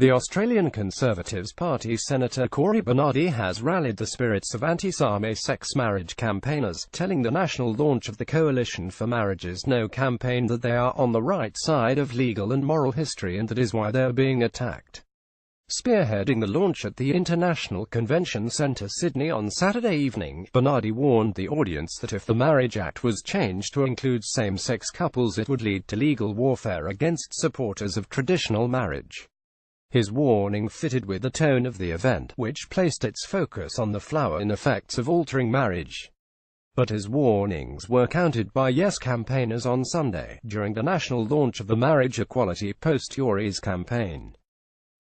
The Australian Conservatives Party Senator Cory Bernardi has rallied the spirits of anti-same sex marriage campaigners, telling the national launch of the Coalition for Marriages No campaign that they are on the right side of legal and moral history and that is why they are being attacked. Spearheading the launch at the International Convention Centre, Sydney on Saturday evening, Bernardi warned the audience that if the Marriage Act was changed to include same-sex couples it would lead to legal warfare against supporters of traditional marriage. His warning fitted with the tone of the event, which placed its focus on the flow-on effects of altering marriage. But his warnings were countered by Yes campaigners on Sunday, during the national launch of the marriage equality post-Tories campaign.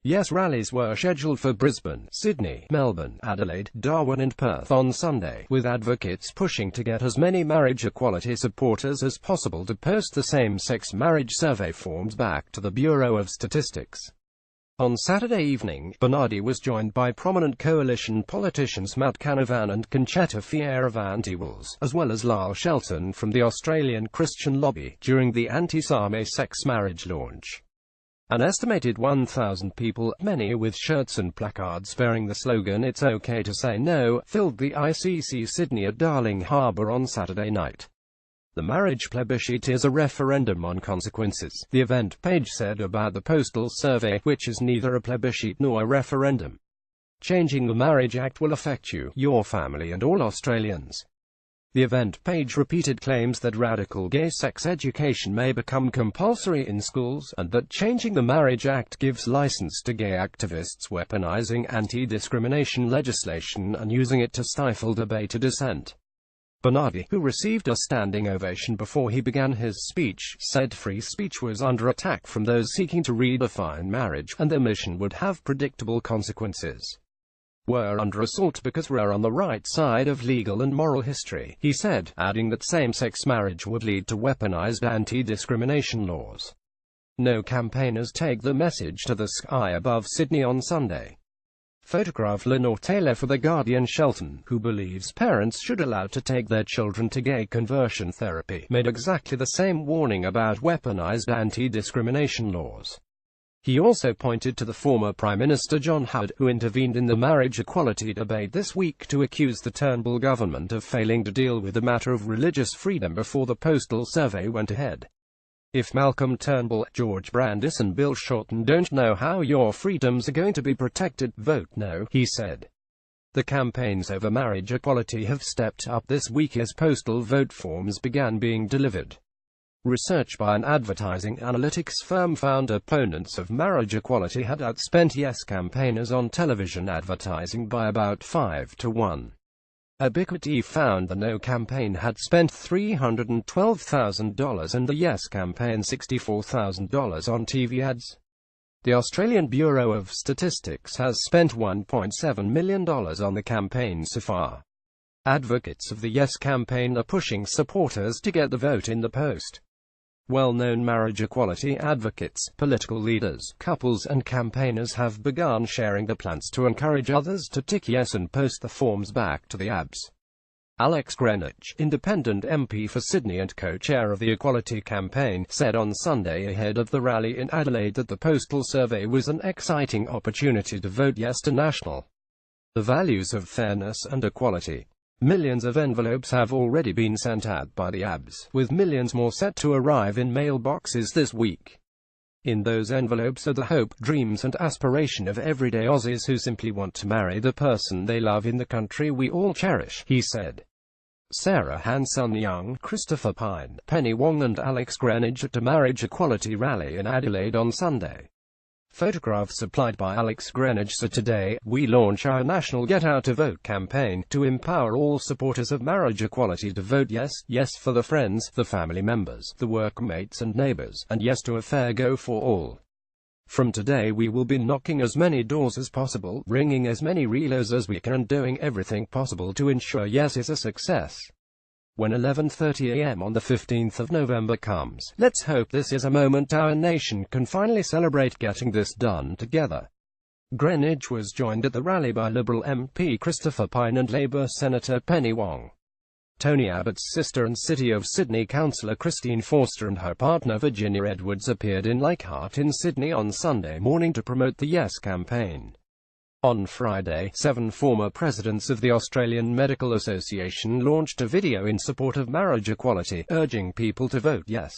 Yes rallies were scheduled for Brisbane, Sydney, Melbourne, Adelaide, Darwin and Perth on Sunday, with advocates pushing to get as many marriage equality supporters as possible to post the same-sex marriage survey forms back to the Bureau of Statistics. On Saturday evening, Bernardi was joined by prominent coalition politicians Matt Canavan and Concetta Fierravanti-Wills, as well as Lyle Shelton from the Australian Christian Lobby, during the anti-same sex marriage launch. An estimated 1,000 people, many with shirts and placards bearing the slogan "It's okay to say no," filled the ICC Sydney at Darling Harbour on Saturday night. The marriage plebiscite is a referendum on consequences, the event page said about the postal survey, which is neither a plebiscite nor a referendum. Changing the Marriage Act will affect you, your family and all Australians. The event page repeated claims that radical gay sex education may become compulsory in schools, and that changing the Marriage Act gives license to gay activists weaponizing anti-discrimination legislation and using it to stifle debate or dissent. Bernardi, who received a standing ovation before he began his speech, said free speech was under attack from those seeking to redefine marriage, and their mission would have predictable consequences. "We're under assault because we're on the right side of legal and moral history," he said, adding that same-sex marriage would lead to weaponized anti-discrimination laws. No campaigners take the message to the sky above Sydney on Sunday. Photograph Lenore Taylor for The Guardian. Shelton, who believes parents should allow to take their children to gay conversion therapy, made exactly the same warning about weaponized anti-discrimination laws. He also pointed to the former Prime Minister John Howard, who intervened in the marriage equality debate this week to accuse the Turnbull government of failing to deal with the matter of religious freedom before the postal survey went ahead. "If Malcolm Turnbull, George Brandis and Bill Shorten don't know how your freedoms are going to be protected, vote no," he said. The campaigns over marriage equality have stepped up this week as postal vote forms began being delivered. Research by an advertising analytics firm found opponents of marriage equality had outspent Yes campaigners on television advertising by about 5 to 1. Ubiquity found the No campaign had spent $312,000 and the Yes campaign $64,000 on TV ads. The Australian Bureau of Statistics has spent $1.7 million on the campaign so far. Advocates of the Yes campaign are pushing supporters to get the vote in the post. Well-known marriage equality advocates, political leaders, couples and campaigners have begun sharing the plans to encourage others to tick yes and post the forms back to the ABS. Alex Greenwich, independent MP for Sydney and co-chair of the Equality Campaign, said on Sunday ahead of the rally in Adelaide that the postal survey was an exciting opportunity to vote yes to national the values of fairness and equality. Millions of envelopes have already been sent out by the ABS, with millions more set to arrive in mailboxes this week. In those envelopes are the hope, dreams and aspiration of everyday Aussies who simply want to marry the person they love in the country we all cherish, he said. Sarah Hanson-Young, Christopher Pyne, Penny Wong and Alex Greenwich at a marriage equality rally in Adelaide on Sunday. Photographs supplied by Alex Greenwich said today, "We launch our national Get Out to Vote campaign, to empower all supporters of marriage equality to vote yes, yes for the friends, the family members, the workmates and neighbours, and yes to a fair go for all. From today we will be knocking as many doors as possible, ringing as many relos as we can and doing everything possible to ensure yes is a success." When 11:30 a.m. on the 15th of November comes, let's hope this is a moment our nation can finally celebrate getting this done together. Greenwich was joined at the rally by Liberal MP Christopher Pyne and Labour Senator Penny Wong. Tony Abbott's sister and City of Sydney councillor Christine Forster and her partner Virginia Edwards appeared in Leichhardt in Sydney on Sunday morning to promote the Yes campaign. On Friday, 7 former presidents of the Australian Medical Association launched a video in support of marriage equality, urging people to vote yes.